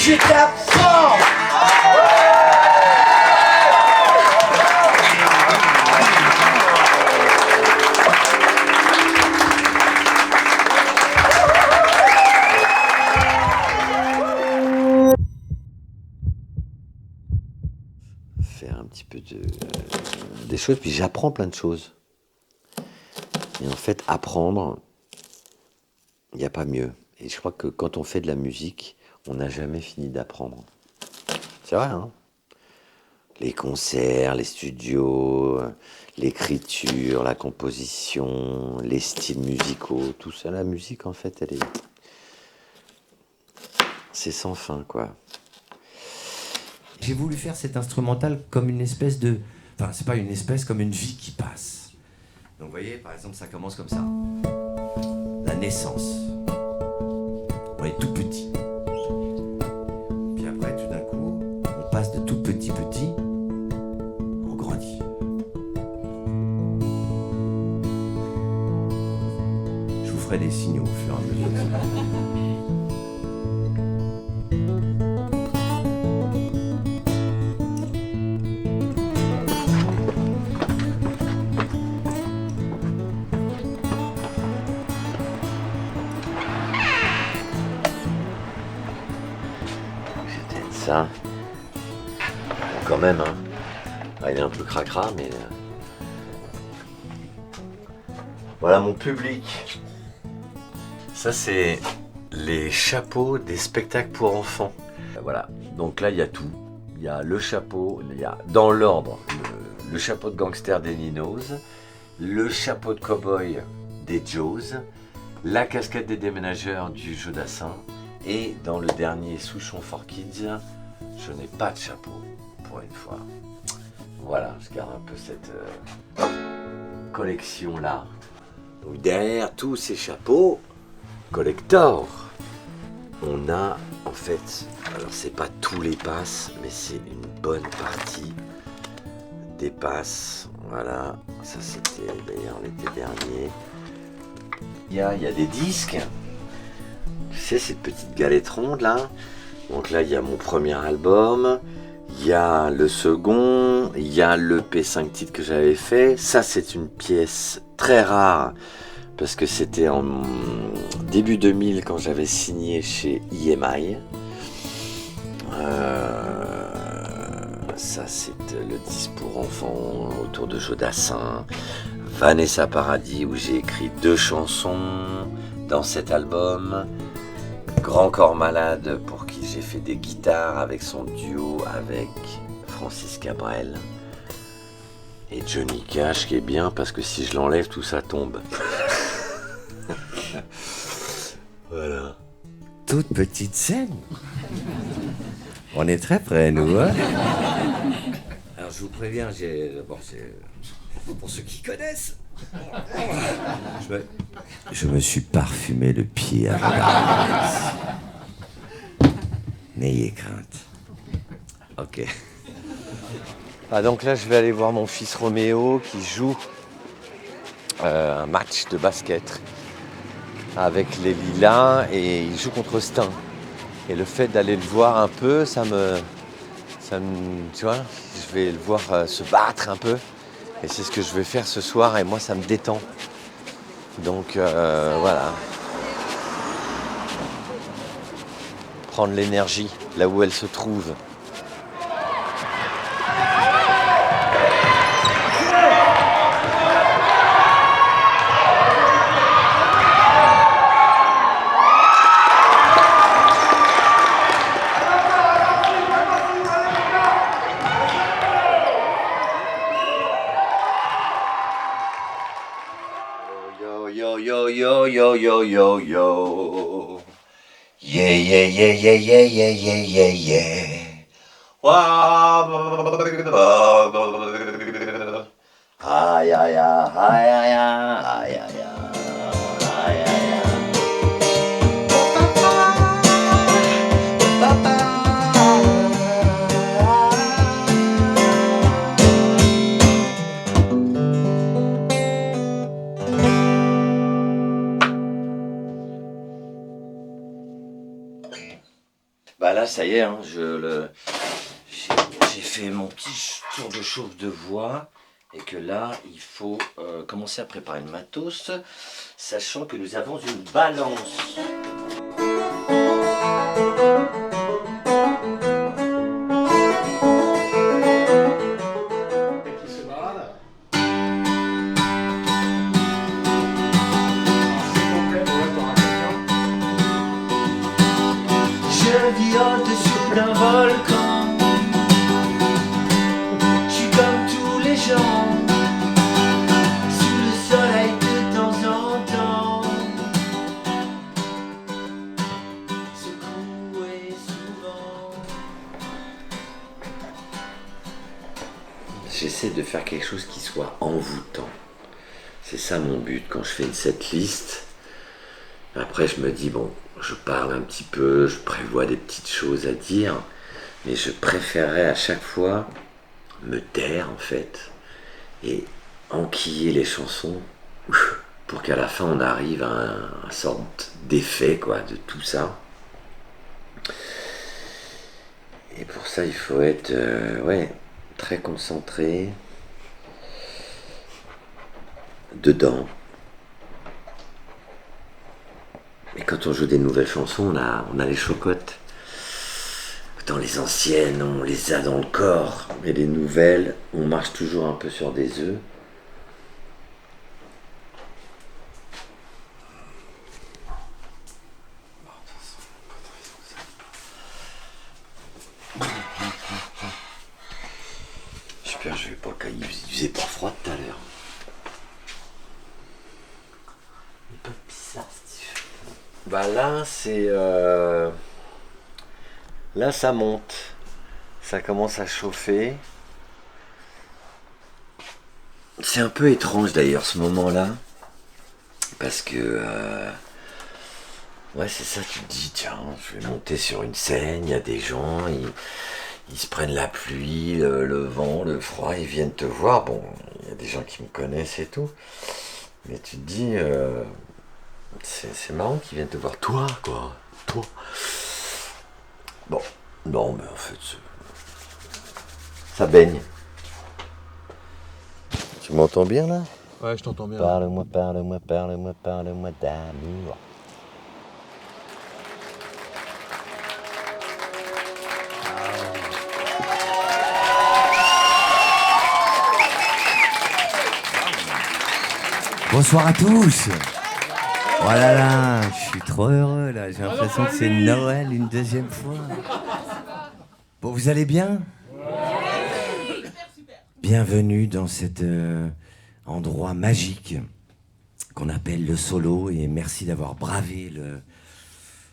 Je t'apprends. Faire un petit peu des choses, puis j'apprends plein de choses. Et en fait, apprendre, il n'y a pas mieux. Et je crois que quand on fait de la musique, on n'a jamais fini d'apprendre. C'est vrai, hein? Les concerts, les studios, l'écriture, la composition, les styles musicaux, tout ça, la musique, en fait, c'est sans fin, quoi. J'ai voulu faire cet instrumental comme une espèce de... Enfin, c'est pas une espèce, comme une vie qui passe. Donc, vous voyez, par exemple, ça commence comme ça. La naissance. On est tout petit. Puis après, tout d'un coup, on passe de tout petit, on grandit. Je vous ferai des signaux au fur et à mesure. Ça. Bon, quand même, hein. Ah, il est un peu cracra, mais... Voilà mon public. Ça, c'est les chapeaux des spectacles pour enfants. Voilà. Donc là, il y a tout. Il y a le chapeau, il y a, dans l'ordre, le chapeau de gangster des Ninos, le chapeau de cow-boy des Joes, la casquette des déménageurs du Jodassin, et dans le dernier Souchon for Kids, je n'ai pas de chapeau, pour une fois. Voilà, je garde un peu cette collection-là. Donc derrière tous ces chapeaux, collector, on a en fait, alors c'est pas tous les passes, mais c'est une bonne partie des passes. Voilà, ça c'était d'ailleurs l'été dernier. Il y a des disques. Tu sais, cette petite galette ronde là. Donc là, il y a mon premier album, il y a le second, il y a le P5 titres que j'avais fait. Ça, c'est une pièce très rare parce que c'était en début 2000 quand j'avais signé chez EMI. Ça, c'est le disque pour enfants autour de Jodassin. Vanessa Paradis, où j'ai écrit 2 chansons dans cet album. Grand Corps Malade, pour qui j'ai fait des guitares avec son duo avec Francis Cabrel. Et Johnny Cash, qui est bien, parce que si je l'enlève, tout ça tombe. Voilà. Toute petite scène. On est très près, nous, hein? Alors, je vous préviens, Bon, c'est... Pour ceux qui connaissent... Je me suis parfumé le pied avant d'arriver. N'ayez crainte. Ok. Ah, donc là, je vais aller voir mon fils Roméo qui joue un match de basket avec les Lilas et il joue contre Stein. Et le fait d'aller le voir un peu, ça me tu vois, je vais le voir se battre un peu. Et c'est ce que je vais faire ce soir et moi, ça me détend. Donc voilà. Prendre l'énergie là où elle se trouve. Yo. Yeah. Ay, ay, ay, ay, ay, ay, ay, ay, ay. Bah là, ça y est, hein, j'ai fait mon petit tour de chauffe de voix et que là, il faut commencer à préparer le matos, sachant que nous avons une balance. Je vis au-dessus d'un volcan. Je suis comme tous les gens, sous le soleil de temps en temps, secoué souvent. J'essaie de faire quelque chose qui soit envoûtant. C'est ça mon but quand je fais une setlist. Après, je me dis, bon, je parle un petit peu, je prévois des petites choses à dire, mais je préférerais à chaque fois me taire, en fait, et enquiller les chansons pour qu'à la fin, on arrive à un sorte d'effet, quoi, de tout ça. Et pour ça, il faut être, très concentré dedans. Et quand on joue des nouvelles chansons, on a les chocottes. Dans les anciennes, on les a dans le corps. Mais les nouvelles, on marche toujours un peu sur des œufs. J'espère que je vais pas le cahier. Il faisait pas froid tout à l'heure. Il est pas bizarre, Steve. Bah là, c'est... Là, ça monte. Ça commence à chauffer. C'est un peu étrange d'ailleurs ce moment-là. Parce que... Ouais, c'est ça, tu te dis, tiens, je vais monter sur une scène, il y a des gens, ils se prennent la pluie, le vent, le froid, ils viennent te voir. Bon, il y a des gens qui me connaissent et tout. Mais tu te dis... C'est marrant qu'ils viennent te voir, toi, quoi. Toi. Bon, non, mais en fait, ça baigne. Tu m'entends bien, là? Ouais, je t'entends bien. Parle-moi d'amour. Bonsoir à tous. Oh là là, je suis trop heureux là, j'ai l'impression que c'est Noël une deuxième fois. Bon, vous allez bien? Bienvenue dans cet endroit magique qu'on appelle le solo et merci d'avoir bravé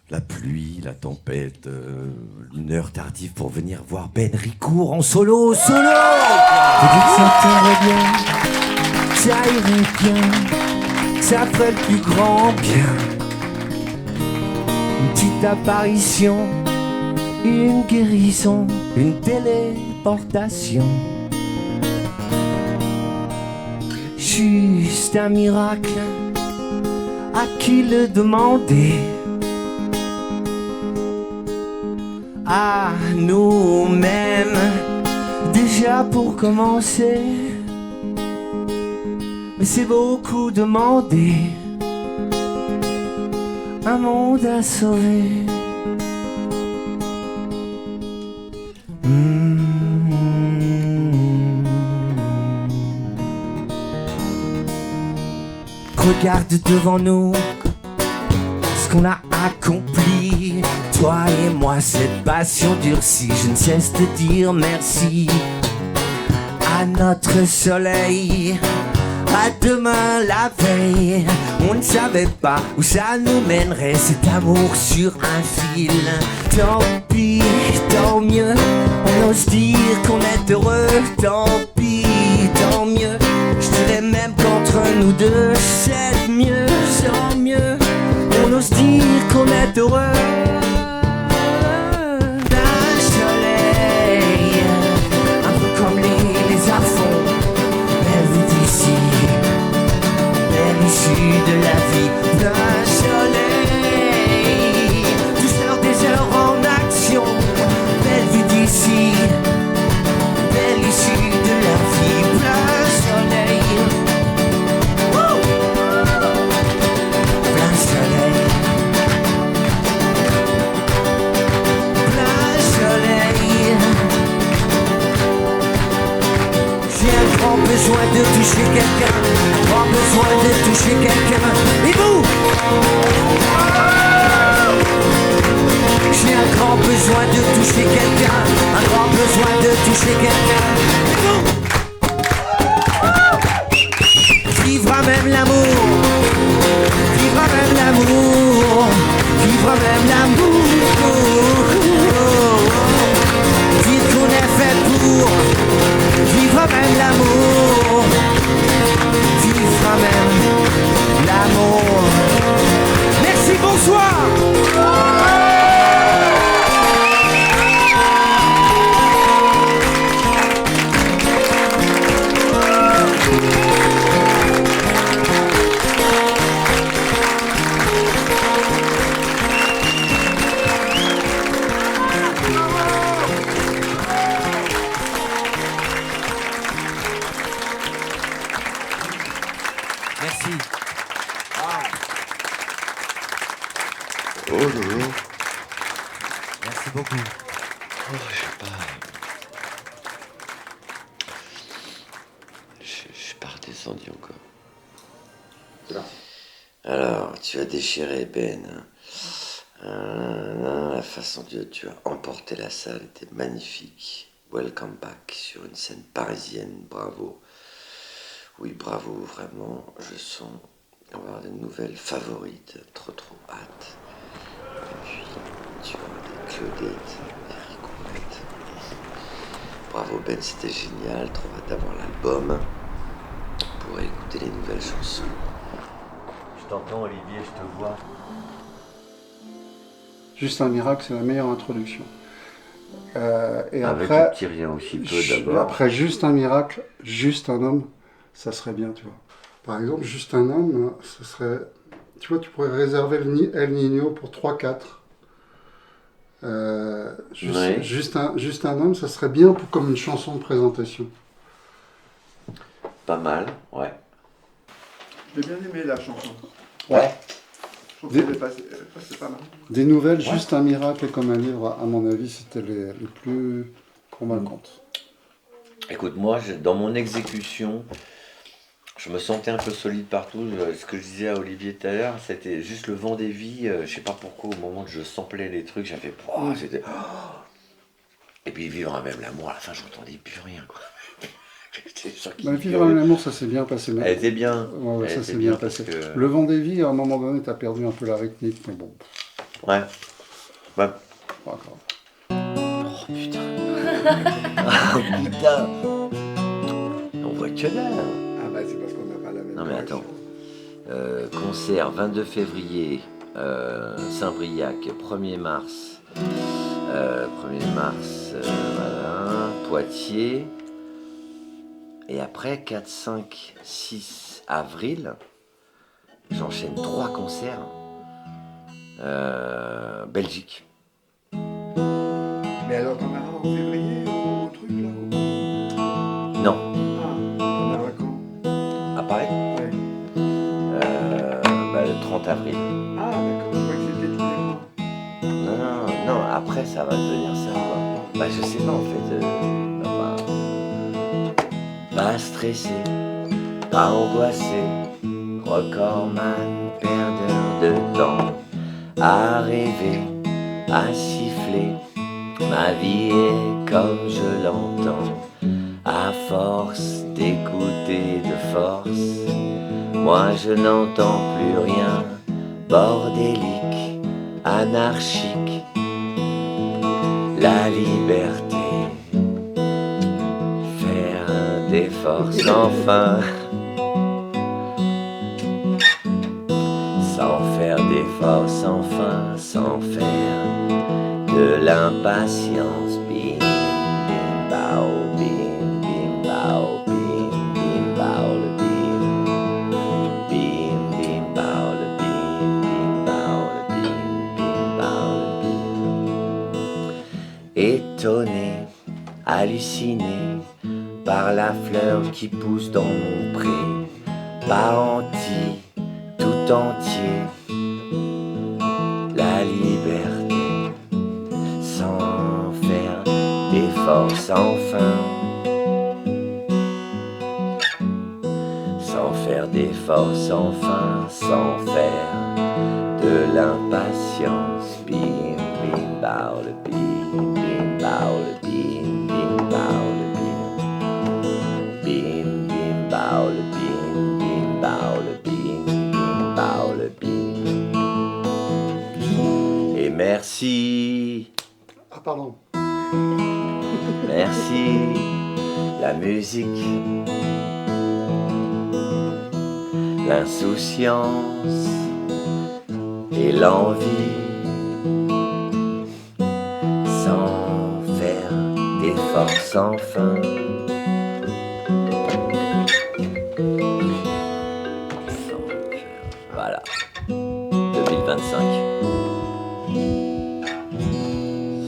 la pluie, la tempête, une heure tardive pour venir voir Ben Ricourt en solo. Vous dites que ça t'irait bien, ça irait bien, ça ferait le plus grand bien. Une petite apparition, une guérison, une téléportation. Juste un miracle, à qui le demander? À nous-mêmes, déjà pour commencer. Mais c'est beaucoup demandé, un monde à sauver. Regarde devant nous ce qu'on a accompli, toi et moi, cette passion durcie. Je ne cesse de dire merci à notre soleil, à demain la veille. On ne savait pas où ça nous mènerait, cet amour sur un fil. Tant pis, tant mieux, on ose dire qu'on est heureux. Tant pis, tant mieux, je dirais même qu'entre nous deux c'est mieux, sans mieux. On ose dire qu'on est heureux. D'un soleil, un peu comme les arfons, elle vit d'ici, l'issue de la vie. D'un soleil, douceur des heures en action, Oh, Lolo. Merci beaucoup. Oh, je sais pas. Je suis pas redescendu encore. Alors, tu as déchiré Ben. La façon dont tu as emporté la salle était magnifique. Welcome back sur une scène parisienne. Bravo. Oui, bravo, vraiment. Je sens avoir des nouvelles favorites. Trop hâte. Et puis, tu as des Claudette, des Ricourette. Bravo Ben, c'était génial. Trop hâte d'avoir l'album pour écouter les nouvelles chansons. Je t'entends, Olivier, je te vois. Juste un miracle, c'est la meilleure introduction. Et Avec après, le petit rien aussi peu d'abord. après, juste un miracle, juste un homme, ça serait bien, tu vois. Par exemple, juste un homme, ce serait... Tu vois, tu pourrais réserver le El Niño pour 3-4. Ouais. Juste un homme, ça serait bien comme une chanson de présentation. Pas mal, ouais. J'ai bien aimé la chanson. Ouais. Je trouve qu'elle est passée pas mal. Des nouvelles, juste un miracle et comme un livre, à mon avis, c'était les plus convaincantes. Écoute, moi, dans mon exécution, je me sentais un peu solide partout. Ce que je disais à Olivier tout à l'heure, c'était juste le vent des vies. Je sais pas pourquoi, au moment où je samplais les trucs, j'avais... J'étais... Et puis vivre même l'amour, à la fin, j'entendais plus rien, quoi. J'étais sûr qu'il... Vivre avec l'amour, ça s'est bien passé. Elle était bien. Ouais, Elle ça était s'est bien parce passé. que- Le vent des vies, à un moment donné, t'as perdu un peu la rythmique, mais bon, Ouais. Ouais. pas grave. Oh putain. Ah putain. On voit que là. Ah bah c'est parce qu'on n'a pas la même Non mais attends. Concert 22 février, Saint-Briac, 1er mars. 1er mars, voilà, Poitiers. Et après 4, 5, 6 avril, j'enchaîne 3 concerts. Belgique. Mais alors, t'en as un en février au truc là Non, Ah, t'en as un quand à Paris. Ouais. Le 30 avril. Ah, d'accord, je croyais que c'était tous les mois. Non, après ça va devenir ça, quoi. Bah, je sais pas en fait. Pas stressé, pas angoissé, recordman, perdeur de temps, à rêver, à siffler. Ma vie est comme je l'entends, à force d'écouter de force. Moi je n'entends plus rien, bordélique, anarchique. La liberté, faire des forces sans fin, sans faire d'efforts sans fin, sans faire de l'impatience. Bim, bim, bao, bim, bim, bao, bim, bim, bao, le bim. Bim, bim, bao, le bim, bim, bao, le bim, bim, bao, le bim. Étonné, halluciné par la fleur qui pousse dans mon pré, pas entier, tout entier. La liberté, sans faire d'efforts sans fin, sans faire d'efforts sans fin, sans faire de l'impatience. Bim, bim, bao, le bim, bim, bao, le bim, bim, bao, le bim. Bim, bim, bao, le bim, bim, bao, le bim, bim, bao, le bim. Et merci, Ah pardon. merci, la musique, l'insouciance et l'envie, sans faire d'efforts sans fin. Voilà, 2025.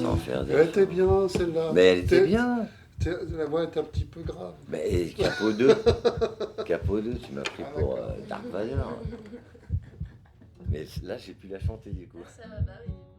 Sans faire Elle d'efforts. était bien celle-là. Mais elle était bien. La voix était un petit peu grave. Mais Capot 2, Capot 2, tu m'as pris pour Dark Vador. Mais là, j'ai pu la chanter du coup. Ah, ça va, bah oui, du coup.